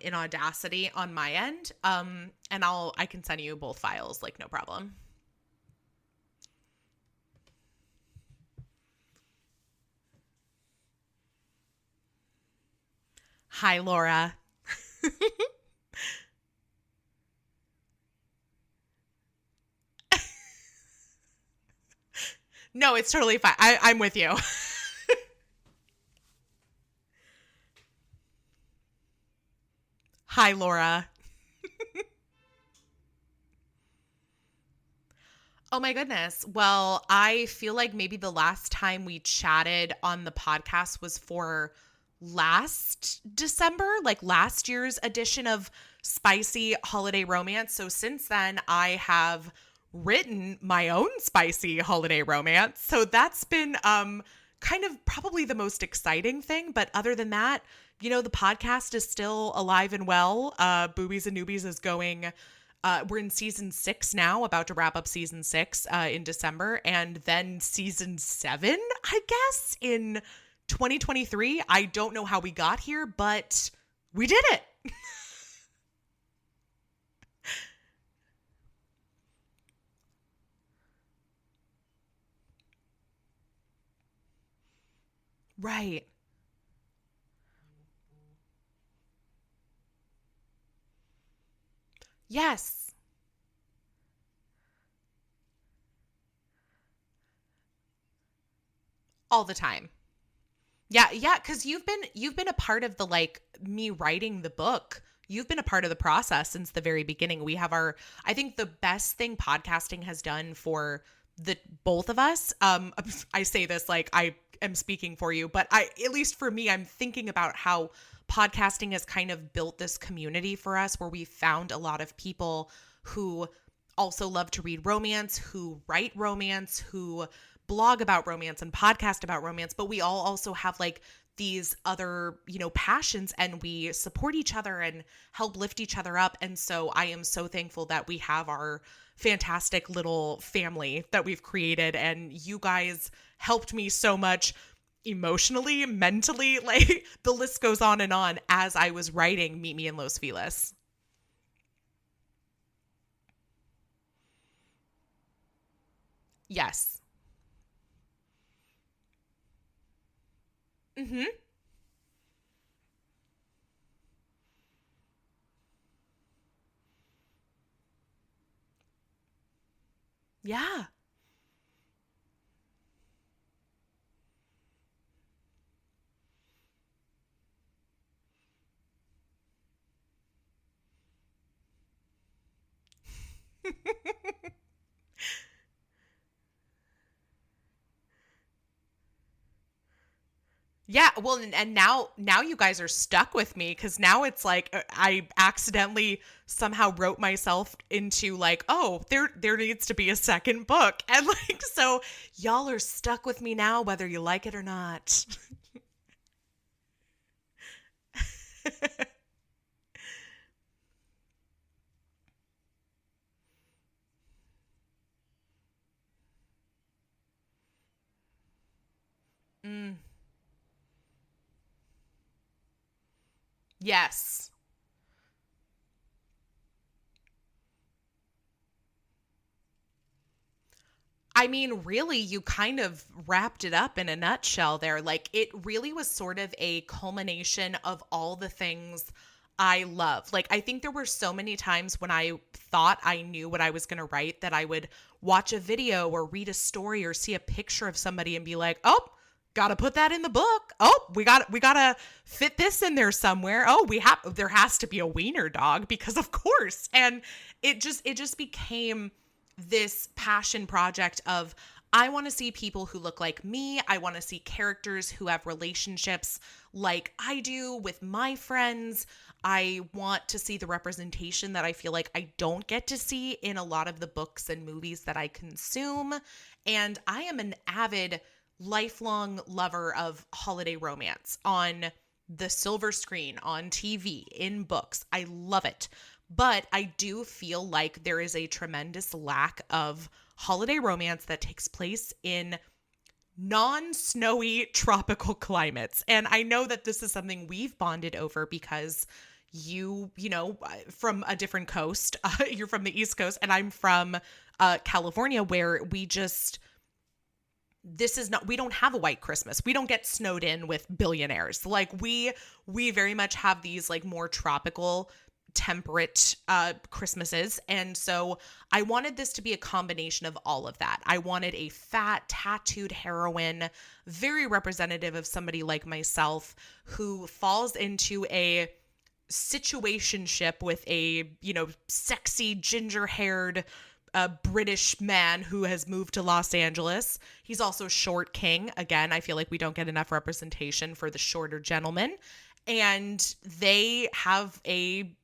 in Audacity on my end. And I can send you both files, like no problem. Hi, Laura. No, it's totally fine. I'm with you. Hi, Laura. Oh my goodness. Well, I feel like maybe the last time we chatted on the podcast was for last December, like last year's edition of Spicy Holiday Romance. So since then, I have written my own spicy holiday romance. So that's been kind of probably the most exciting thing. But other than that, the podcast is still alive and well. Boobies and Noobies is going. We're in season 6 now, about to wrap up season 6 in December, and then season 7, I guess, in 2023. I don't know how we got here, but we did it. Right. Yes. All the time. Yeah, because you've been a part of the like me writing the book. You've been a part of the process since the very beginning. We have I think the best thing podcasting has done for the both of us. I say this like I am speaking for you, but at least for me, I'm thinking about how podcasting has kind of built this community for us where we found a lot of people who also love to read romance, who write romance, who blog about romance and podcast about romance, but we all also have like these other, passions, and we support each other and help lift each other up. And so I am so thankful that we have our fantastic little family that we've created, and you guys helped me so much emotionally, mentally, like the list goes on and on as I was writing Meet Me in Los Feliz. Yes. Mhm. Yeah. Yeah, well, and now you guys are stuck with me because now it's like I accidentally somehow wrote myself into like, oh, there needs to be a second book, and like so y'all are stuck with me now, whether you like it or not. Mm, yes. I mean, really, you kind of wrapped it up in a nutshell there. Like, it really was sort of a culmination of all the things I love. Like, I think there were so many times when I thought I knew what I was going to write that I would watch a video or read a story or see a picture of somebody and be like, oh, gotta put that in the book. Oh, we gotta fit this in there somewhere. Oh, there has to be a wiener dog because of course. And it just became this passion project of I want to see people who look like me. I want to see characters who have relationships like I do with my friends. I want to see the representation that I feel like I don't get to see in a lot of the books and movies that I consume. And I am an avid, lifelong lover of holiday romance on the silver screen, on TV, in books. I love it. But I do feel like there is a tremendous lack of holiday romance that takes place in non-snowy tropical climates. And I know that this is something we've bonded over because from a different coast. You're from the East Coast, and I'm from California, where we don't have a white Christmas. We don't get snowed in with billionaires. Like we very much have these like more tropical, temperate Christmases. And so I wanted this to be a combination of all of that. I wanted a fat, tattooed heroine, very representative of somebody like myself who falls into a situationship with a, sexy ginger-haired British man who has moved to Los Angeles. He's also short king. Again, I feel like we don't get enough representation for the shorter gentleman. And they have a,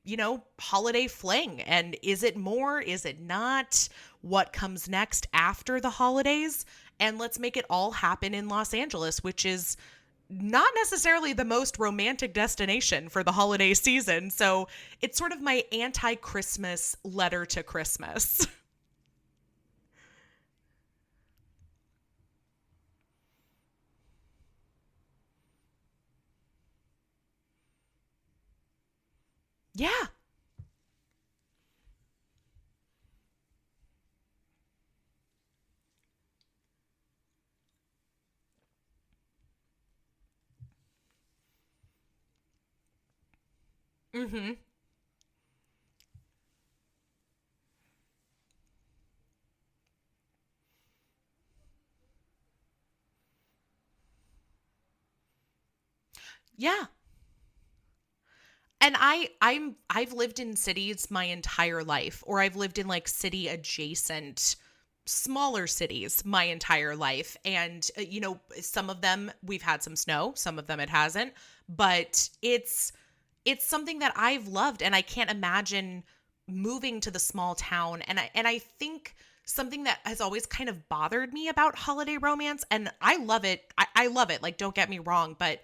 holiday fling. And is it more? Is it not? What comes next after the holidays? And let's make it all happen in Los Angeles, which is not necessarily the most romantic destination for the holiday season. So it's sort of my anti-Christmas letter to Christmas. Yeah. Mm-hmm. Yeah. And I've lived in cities my entire life, or I've lived in like city adjacent smaller cities my entire life. And some of them we've had some snow, some of them it hasn't, but it's something that I've loved, and I can't imagine moving to the small town. And I think something that has always kind of bothered me about holiday romance, and I love it. I love it. Like, don't get me wrong, but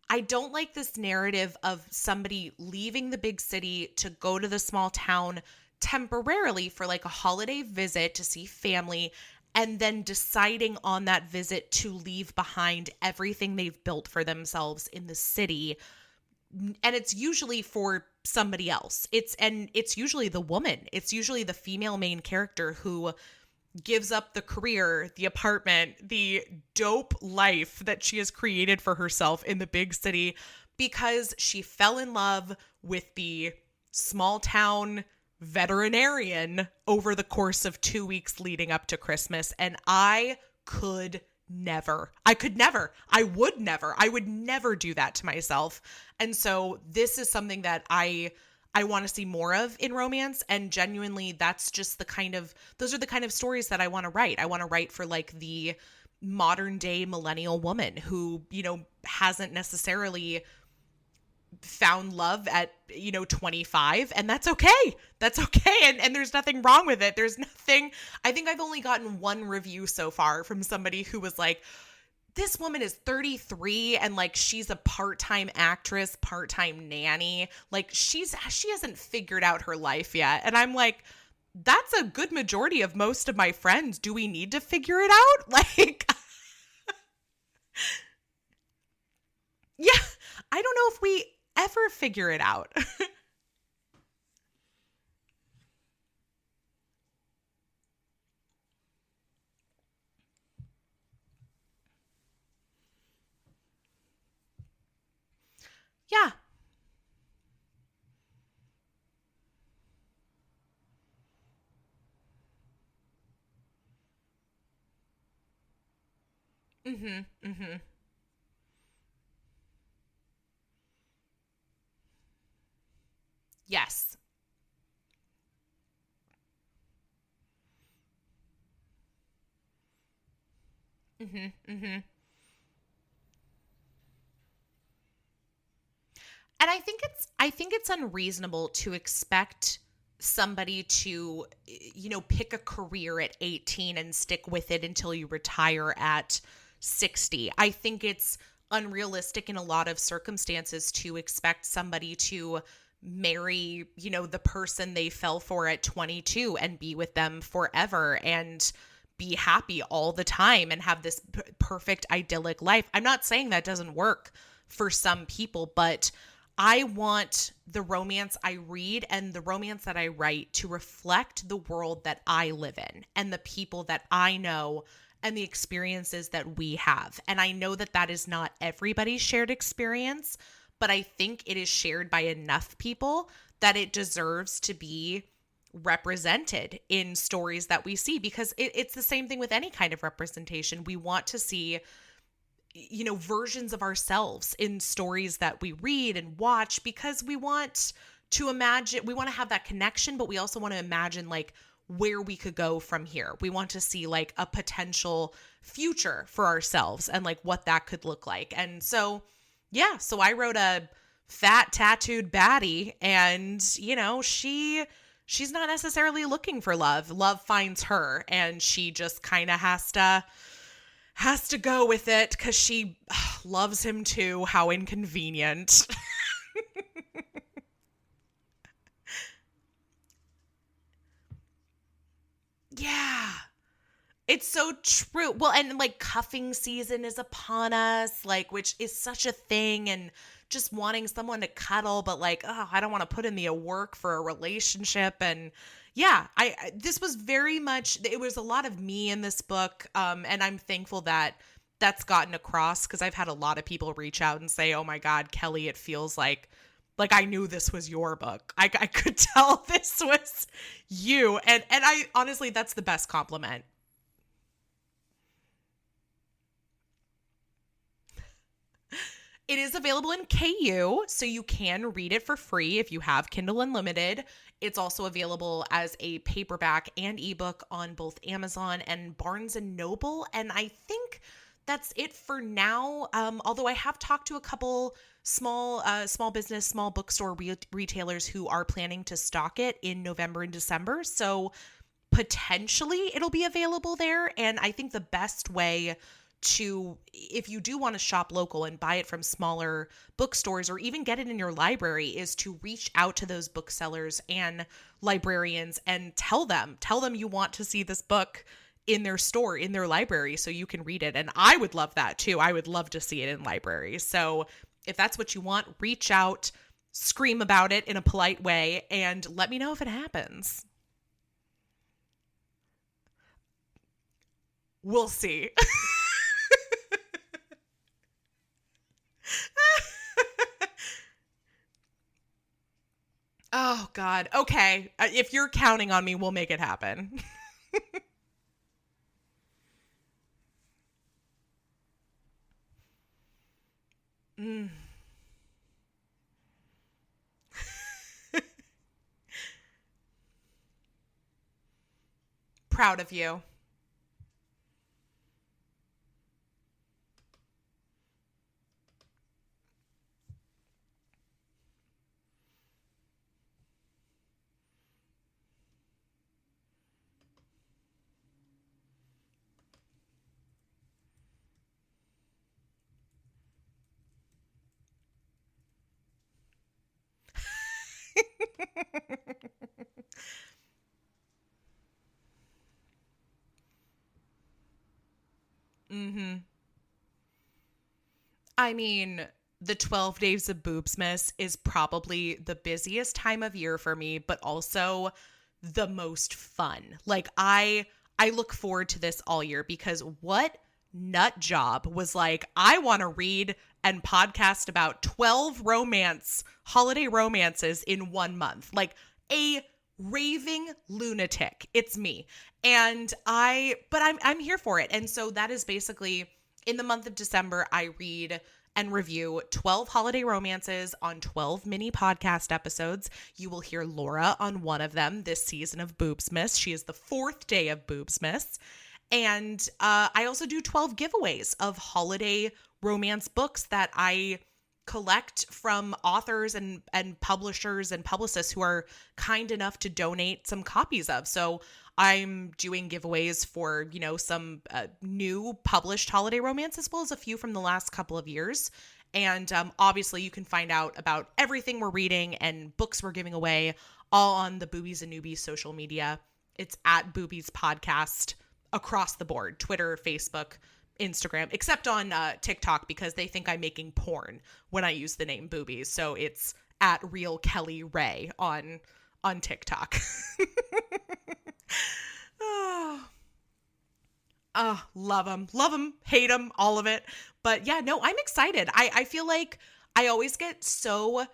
I don't like this narrative of somebody leaving the big city to go to the small town temporarily for like a holiday visit to see family, and then deciding on that visit to leave behind everything they've built for themselves in the city. And it's usually for somebody else. It's usually the woman. It's usually the female main character who gives up the career, the apartment, the dope life that she has created for herself in the big city because she fell in love with the small town veterinarian over the course of 2 weeks leading up to Christmas. And I would never do that to myself. And so this is something that I want to see more of in romance. And genuinely, those are the kind of stories that I want to write. I want to write for like the modern day millennial woman who, hasn't necessarily found love at 25, and that's okay. That's okay. And there's nothing wrong with it. I think I've only gotten one review so far from somebody who was like, this woman is 33 and like she's a part-time actress, part-time nanny. Like she hasn't figured out her life yet. And I'm like, that's a good majority of most of my friends. Do we need to figure it out? Like, yeah, I don't know if we ever figure it out. Yeah. Mhm. Mhm. Yes. Mhm. Mhm. And I think it's unreasonable to expect somebody to pick a career at 18 and stick with it until you retire at 60. I think it's unrealistic in a lot of circumstances to expect somebody to marry, the person they fell for at 22 and be with them forever and be happy all the time and have this perfect idyllic life. I'm not saying that doesn't work for some people, but I want the romance I read and the romance that I write to reflect the world that I live in and the people that I know and the experiences that we have. And I know that that is not everybody's shared experience, but I think it is shared by enough people that it deserves to be represented in stories that we see, because it's the same thing with any kind of representation. We want to see, versions of ourselves in stories that we read and watch, because we want to imagine, we want to have that connection, but we also want to imagine like where we could go from here. We want to see like a potential future for ourselves and like what that could look like. And so, yeah, so I wrote a fat tattooed baddie, and she's not necessarily looking for love. Love finds her, and she just kind of has to go with it because she loves him too. How inconvenient. Yeah. It's so true. Well, and like cuffing season is upon us, like, which is such a thing, and just wanting someone to cuddle, but like, oh, I don't want to put in the work for a relationship. And yeah, this was very much, it was a lot of me in this book. And I'm thankful that that's gotten across, because I've had a lot of people reach out and say, oh my God, Kelly, it feels like I knew this was your book. I could tell this was you. And I honestly, that's the best compliment. It is available in KU, so you can read it for free if you have Kindle Unlimited. It's also available as a paperback and ebook on both Amazon and Barnes and Noble. And I think that's it for now. Although I have talked to a couple small business, small bookstore retailers who are planning to stock it in November and December. So potentially it'll be available there. And I think the best way to, if you do want to shop local and buy it from smaller bookstores or even get it in your library, is to reach out to those booksellers and librarians and tell them you want to see this book in their store, in their library, so you can read it. And I would love that too. I would love to see it in libraries. So if that's what you want, reach out, scream about it in a polite way, and let me know if it happens. We'll see. Oh, God. Okay. If you're counting on me, we'll make it happen. Mm. Proud of you. Mm-hmm. I mean, the 12 days of Boobsmas is probably the busiest time of year for me, but also the most fun. Like I look forward to this all year, because what nut job was like, I want to read and podcast about 12 holiday romances in 1 month. Like a raving lunatic. It's me. And I'm here for it. And so that is basically, in the month of December, I read and review 12 holiday romances on 12 mini podcast episodes. You will hear Laura on one of them this season of Boobsmas. She is the fourth day of Boobsmas. And I also do 12 giveaways of holiday romance books that I collect from authors and publishers and publicists who are kind enough to donate some copies of. So I'm doing giveaways for, some new published holiday romance, as well as a few from the last couple of years. And obviously you can find out about everything we're reading and books we're giving away all on the Boobies and Noobies social media. It's at Boobies Podcast across the board: Twitter, Facebook, Instagram, except on TikTok, because they think I'm making porn when I use the name Boobies. So it's at Real Kelly Ray on TikTok. Oh, love them, hate them, all of it. But yeah, no, I'm excited. I feel like I always get so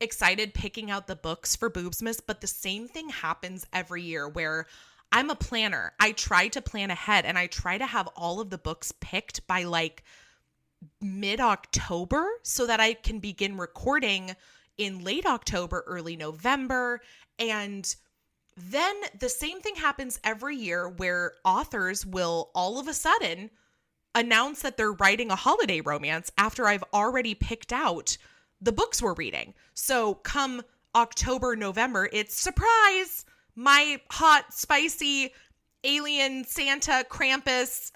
excited picking out the books for Boobsmas, but the same thing happens every year where I'm a planner. I try to plan ahead and I try to have all of the books picked by like mid-October so that I can begin recording in late October, early November. And then the same thing happens every year where authors will all of a sudden announce that they're writing a holiday romance after I've already picked out the books we're reading. So come October, November, it's surprise. My hot, spicy alien Santa Krampus,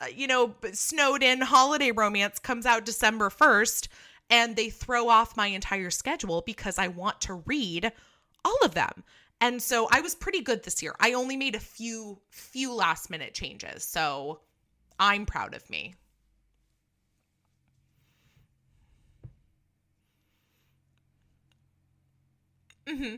snowed in holiday romance comes out December 1st, and they throw off my entire schedule because I want to read all of them. And so I was pretty good this year. I only made a few last minute changes. So I'm proud of me. Mm-hmm.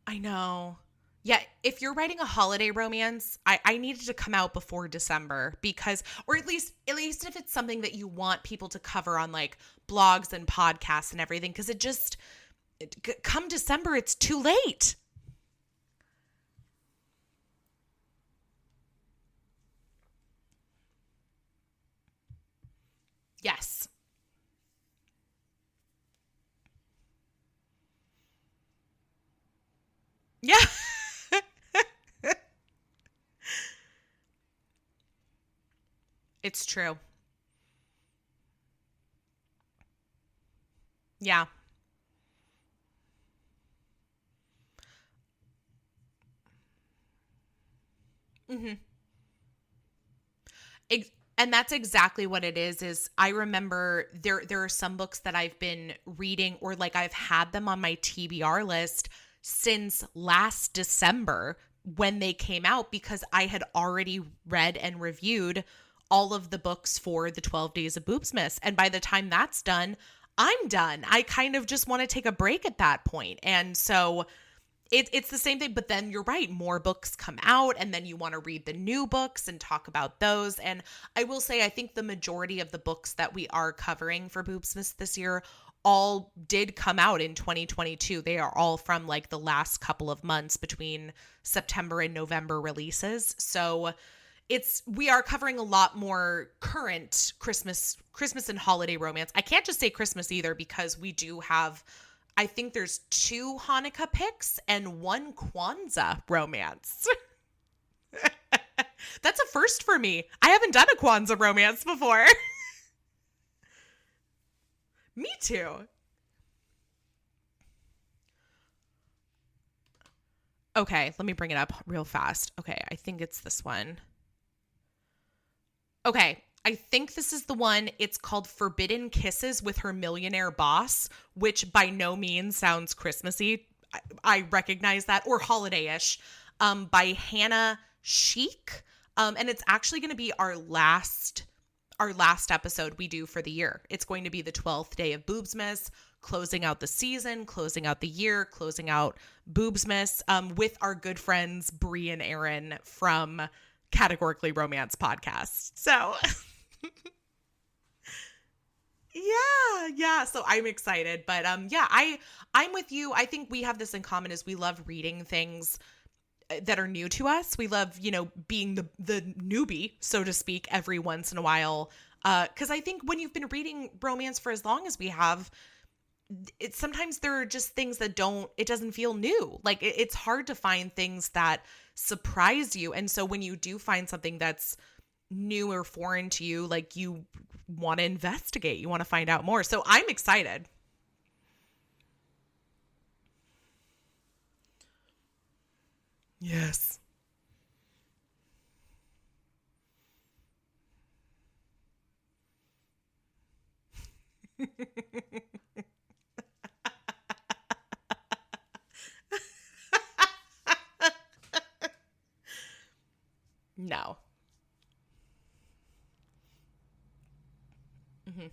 I know. Yeah, if you're writing a holiday romance, I needed to come out before December because, or at least if it's something that you want people to cover on like blogs and podcasts and everything, because come December, it's too late. Yes. Yeah. It's true. Yeah. Hmm. And that's exactly what it is I remember there are some books that I've been reading or like I've had them on my TBR list since last December when they came out because I had already read and reviewed all of the books for the 12 Days of Boobsmas. And by the time that's done, I'm done. I kind of just want to take a break at that point. And so it's the same thing, but then you're right. More books come out, and then you want to read the new books and talk about those. And I will say, I think the majority of the books that we are covering for Boobsmas this year all did come out in 2022. They are all from like the last couple of months between September and November releases. So we are covering a lot more current Christmas and holiday romance. I can't just say Christmas either because we do have, I think there's 2 Hanukkah picks and 1 Kwanzaa romance. That's a first for me. I haven't done a Kwanzaa romance before. Me too. Okay, let me bring it up real fast. Okay, I think it's this one. Okay, I think this is the one. It's called Forbidden Kisses with Her Millionaire Boss, which by no means sounds Christmassy. I recognize that, or holiday-ish, by Hannah Sheik. And it's actually going to be our last episode we do for the year. It's going to be the 12th day of Boobsmas, closing out the season, closing out the year, closing out Boobsmas, with our good friends Bree and Aaron from Categorically Romance podcast. So yeah. So I'm excited, but yeah, I'm with you. I think we have this in common is we love reading things that are new to us. We love, being the newbie, so to speak, every once in a while. Because I think when you've been reading romance for as long as we have, sometimes there are just things that it doesn't feel new. Like it's hard to find things that surprise you. And so when you do find something that's new or foreign to you, like you want to investigate, you want to find out more. So I'm excited. Yes. Mm-hmm.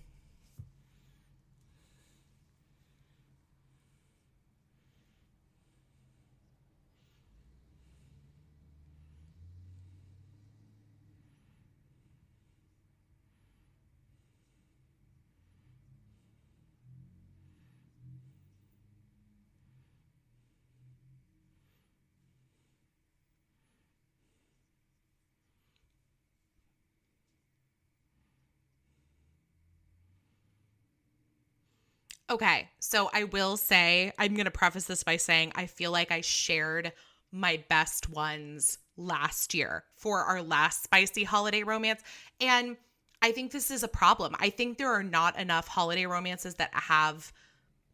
Okay, so I will say, I'm going to preface this by saying I feel like I shared my best ones last year for our last spicy holiday romance. And I think this is a problem. I think there are not enough holiday romances that have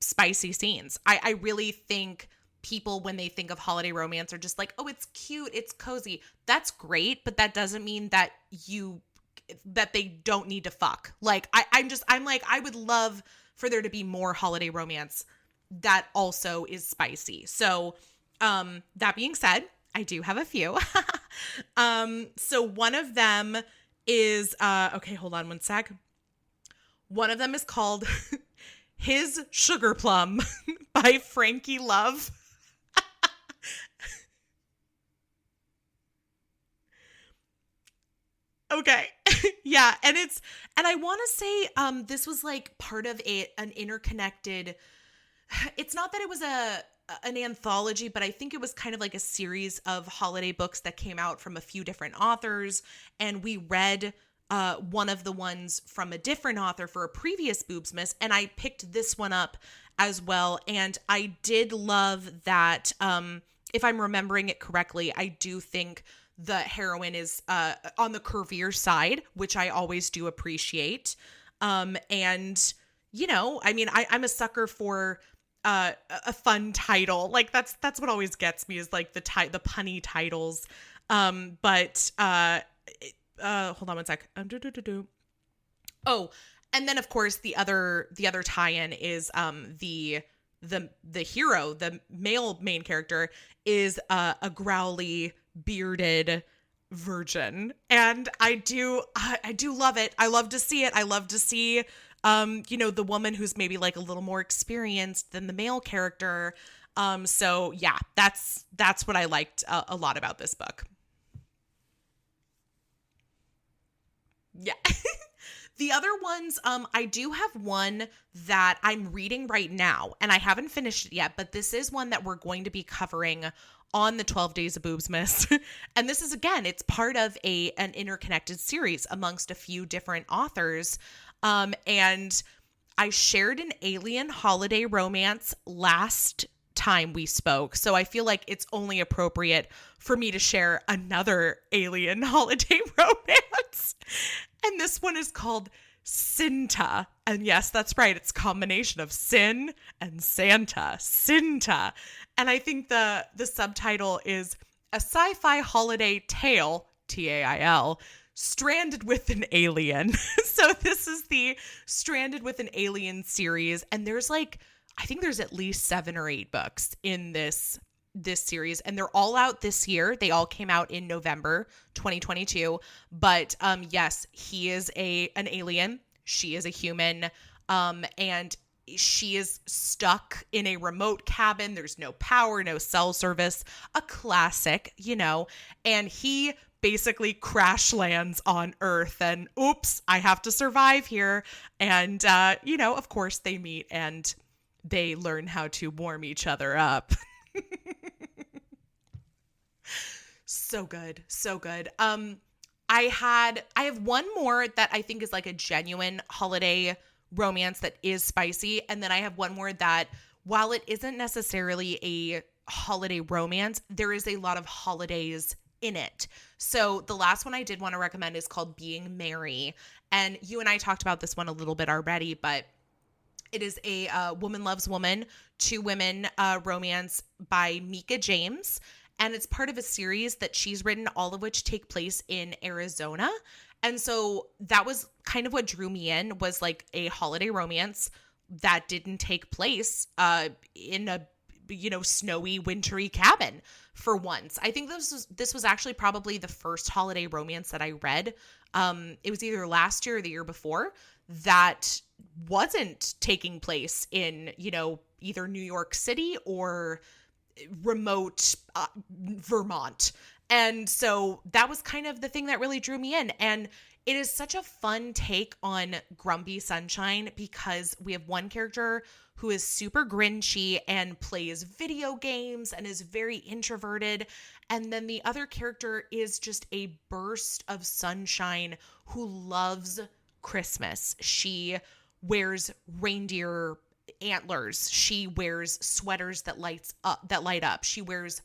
spicy scenes. I really think people, when they think of holiday romance, are just like, oh, it's cute, it's cozy. That's great, but that doesn't mean that they don't need to fuck. Like I'm like, I would love for there to be more holiday romance that also is spicy. So that being said, I do have a few. So one of them is okay, hold on one sec. One of them is called His Sugar Plum by Frankie Love. Okay. Yeah, and I want to say this was like part of an interconnected. It's not that it was an anthology, but I think it was kind of like a series of holiday books that came out from a few different authors, and we read one of the ones from a different author for a previous Boobsmas, and I picked this one up as well, and I did love that. If I'm remembering it correctly, I do think the heroine is on the curvier side, which I always do appreciate. And I mean, I'm a sucker for a fun title. Like that's what always gets me, is like the punny titles. But hold on one sec. Oh, and then of course the other tie-in is the hero, the male main character, is a growly, bearded virgin, and I do love it. I love to see it. I love to see the woman who's maybe like a little more experienced than the male character. So yeah, that's what I liked a lot about this book. Yeah. The other ones, I do have one that I'm reading right now, and I haven't finished it yet, but this is one that we're going to be covering on the 12 Days of Boobsmas. And this is, again, it's part of an interconnected series amongst a few different authors. And I shared an alien holiday romance last time we spoke, so I feel like it's only appropriate for me to share another alien holiday romance. And this one is called Cinta. And yes, that's right. It's a combination of sin and Santa. Cinta. And I think the subtitle is A Sci-Fi Holiday Tale, TAIL, Stranded with an Alien. So this is the Stranded with an Alien series. And I think there's at least 7 or 8 books in this series, and they're all out this year. They all came out in November 2022. But yes, he is an alien. She is a human. And she is stuck in a remote cabin. There's no power, no cell service, a classic, and he basically crash lands on Earth, and oops, I have to survive here. And, of course they meet and they learn how to warm each other up. So good. So good. I have one more that I think is like a genuine holiday romance that is spicy. And then I have one more that, while it isn't necessarily a holiday romance, there is a lot of holidays in it. So the last one I did want to recommend is called Being Merry. And you and I talked about this one a little bit already, but it is a Woman Loves Woman, 2 women romance by Mika James. And it's part of a series that she's written, all of which take place in Arizona. And so that was kind of what drew me in, was like a holiday romance that didn't take place in a snowy, wintry cabin for once. I think this was actually probably the first holiday romance that I read. It was either last year or the year before that wasn't taking place in, either New York City or remote Vermont. And so that was kind of the thing that really drew me in. And it is such a fun take on Grumpy Sunshine because we have one character who is super grinchy and plays video games and is very introverted. And then the other character is just a burst of sunshine who loves Christmas. She wears reindeer antlers. She wears sweaters that light up. She wears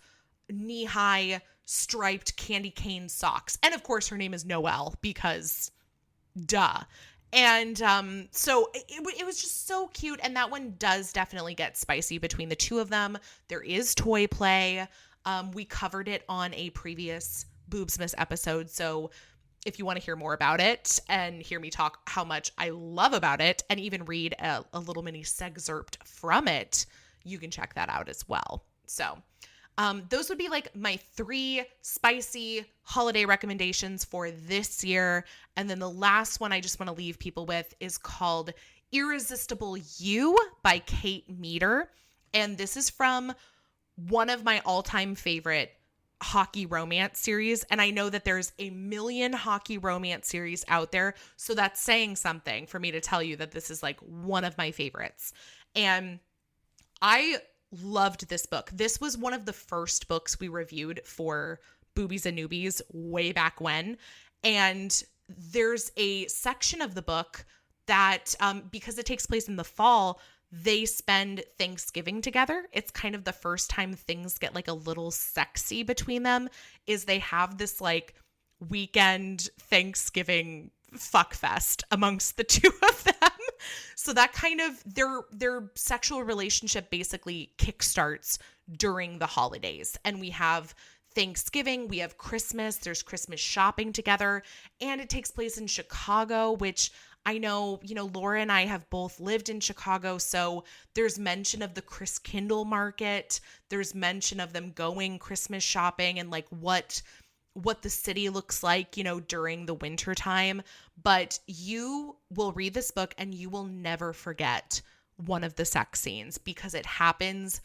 knee-high striped candy cane socks. And of course her name is Noelle because duh. And so it was just so cute. And that one does definitely get spicy between the two of them. There is toy play. We covered it on a previous Boobsmas episode. So if you want to hear more about it and hear me talk how much I love about it and even read a little mini excerpt from it, you can check that out as well. So those would be like my 3 spicy holiday recommendations for this year. And then the last one I just want to leave people with is called Irresistible You by Kate Meador. And this is from one of my all-time favorite hockey romance series. And I know that there's a million hockey romance series out there. So that's saying something for me to tell you that this is like one of my favorites. And I loved this book. This was one of the first books we reviewed for Boobies and Noobies way back when. And there's a section of the book that, because it takes place in the fall, they spend Thanksgiving together. It's kind of the first time things get like a little sexy between them, is they have this like weekend Thanksgiving fuck fest amongst the two of them. So that kind of their sexual relationship basically kickstarts during the holidays. And we have Thanksgiving, we have Christmas, there's Christmas shopping together, and it takes place in Chicago, which I know, Laura and I have both lived in Chicago, so there's mention of the Chris Kindle market. There's mention of them going Christmas shopping and like what the city looks like, during the winter time. But you will read this book and you will never forget one of the sex scenes because it happens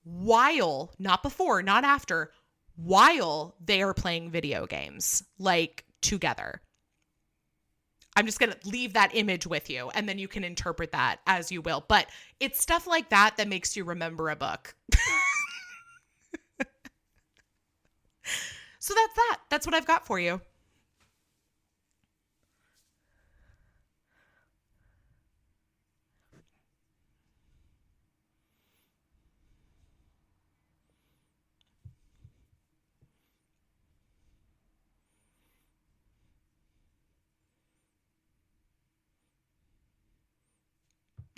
while, not before, not after, while they are playing video games, like together. I'm just going to leave that image with you and then you can interpret that as you will. But it's stuff like that that makes you remember a book. So that's that. That's what I've got for you.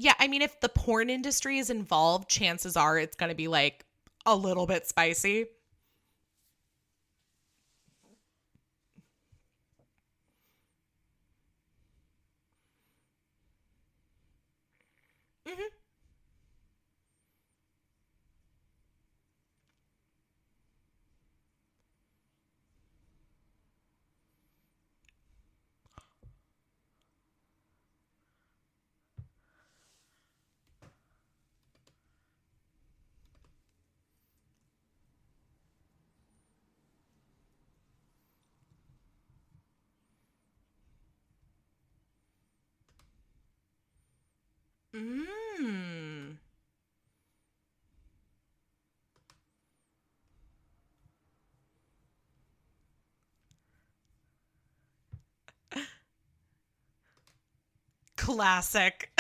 Yeah, I mean, if the porn industry is involved, chances are it's going to be like a little bit spicy. Mm-hmm. Mm. Classic.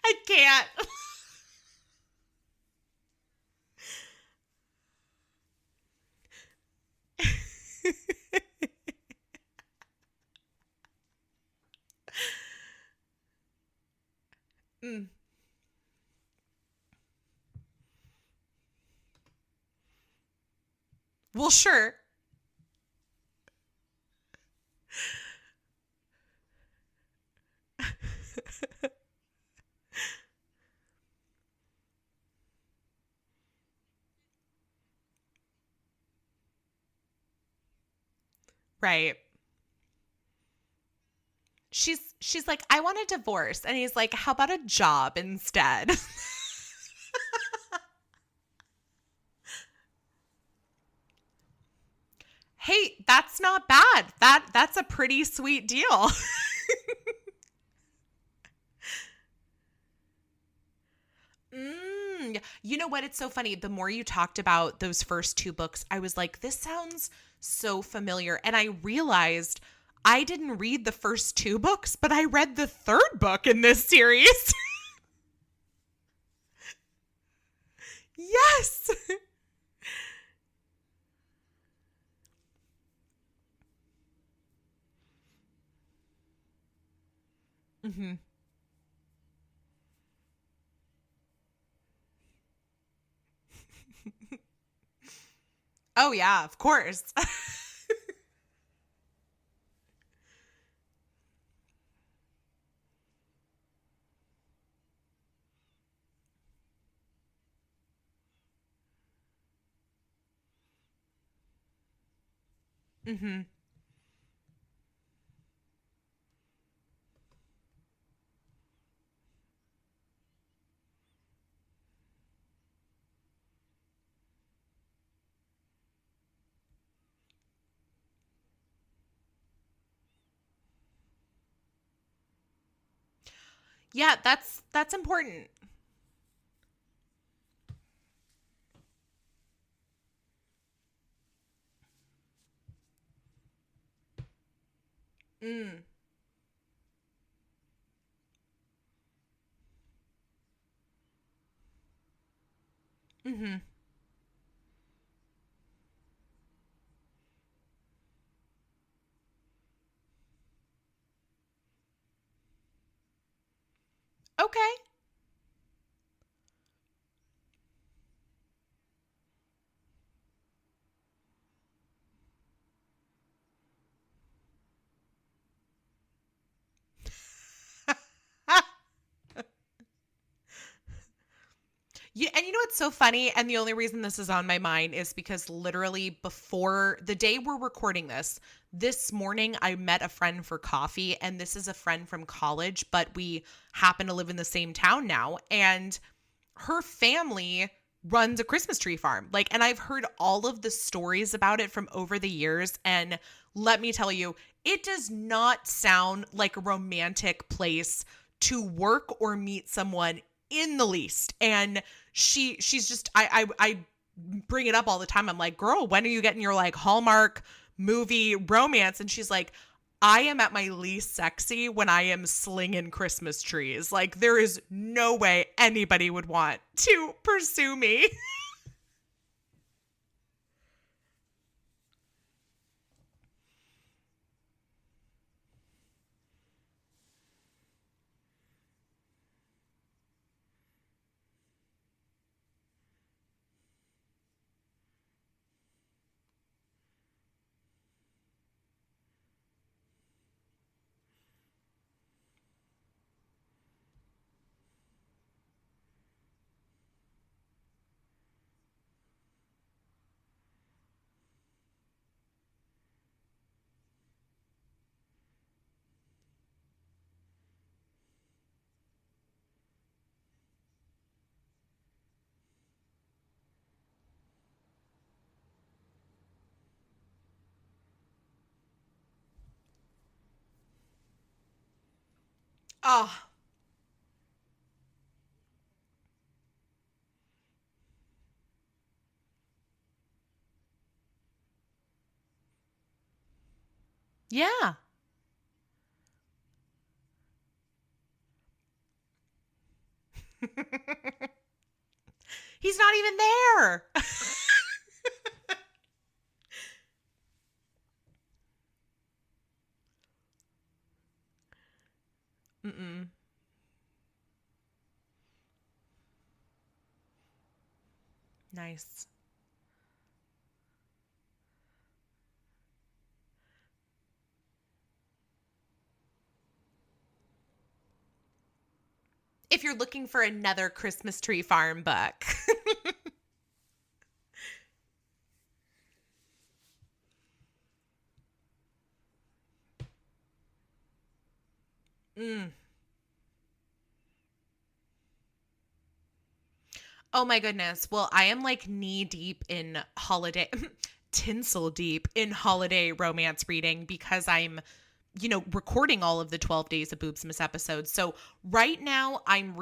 I can't. Mm. Well, sure. Right. She's like, I want a divorce. And he's like, how about a job instead? Hey, that's not bad. That's a pretty sweet deal. You know what? It's so funny. The more you talked about those first two books, I was like, this sounds so familiar. And I realized I didn't read the first two books, but I read the third book in this series. Yes. Hmm. Oh, yeah, of course. Hmm. Yeah, that's important. Mm. Hmm. Okay. Yeah, and you know what's so funny? And the only reason this is on my mind is because literally before the day we're recording this morning I met a friend for coffee, and this is a friend from college, but we happen to live in the same town now. And her family runs a Christmas tree farm. Like, and I've heard all of the stories about it from over the years. And let me tell you, it does not sound like a romantic place to work or meet someone in the least. And she's just I bring it up all the time. I'm like, girl, when are you getting your like Hallmark movie romance? And she's like, I am at my least sexy when I am slinging Christmas trees. Like, there is no way anybody would want to pursue me. Oh, yeah. He's not even there. Mm-mm. Nice. If you're looking for another Christmas Tree Farm book. Mm. Oh my goodness. Well, I am like knee deep in holiday, tinsel deep in holiday romance reading because I'm, recording all of the 12 Days of Boobsmas episodes. So right now I'm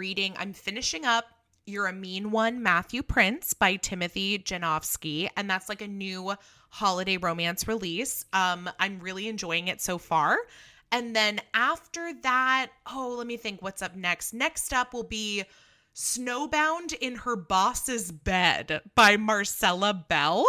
finishing up You're a Mean One, Matthew Prince by Timothy Janofsky. And that's like a new holiday romance release. I'm really enjoying it so far. And then after that, let me think what's up next. Next up will be Snowbound in Her Boss's Bed by Marcella Bell.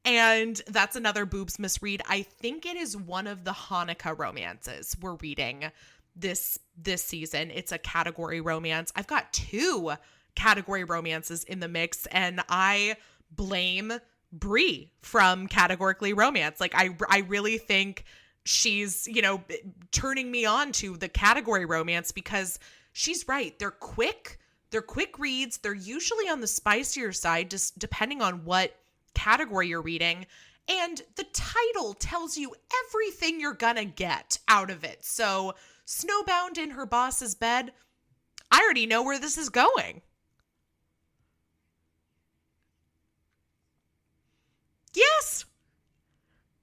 And that's another Boobsmas read. I think it is one of the Hanukkah romances we're reading this season. It's a category romance. I've got two category romances in the mix, and I blame Brie from Categorically Romance. Like I really think she's, turning me on to the category romance because she's right. They're quick reads. They're usually on the spicier side, just depending on what category you're reading. And the title tells you everything you're gonna get out of it. So Snowbound in Her Boss's Bed, I already know where this is going. Yes.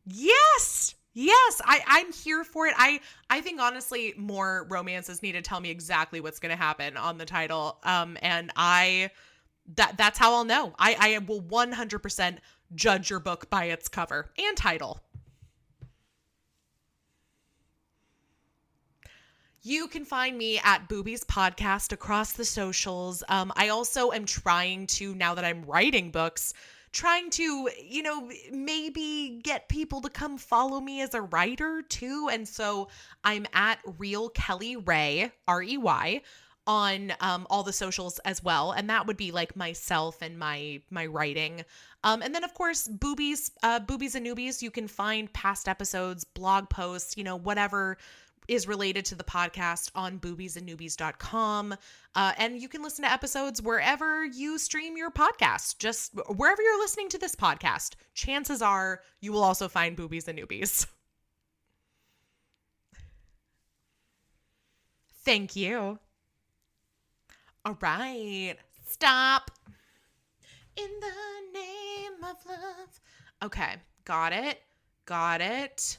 Yes. Yes, I'm here for it. I think honestly more romances need to tell me exactly what's going to happen on the title. And that's how I'll know. I will 100% judge your book by its cover and title. You can find me at Boobies Podcast across the socials. I also am trying to, now that I'm writing books, trying to, maybe get people to come follow me as a writer too. And so I'm at Real Kelly Ray, Rey, on all the socials as well. And that would be like myself and my writing. And then of course, Boobies and Noobies, you can find past episodes, blog posts, whatever is related to the podcast on boobiesandnoobies.com. And you can listen to episodes wherever you stream your podcast, just wherever you're listening to this podcast. Chances are you will also find Boobies and Noobies. Thank you. All right. Stop. In the name of love. Okay. Got it. Got it.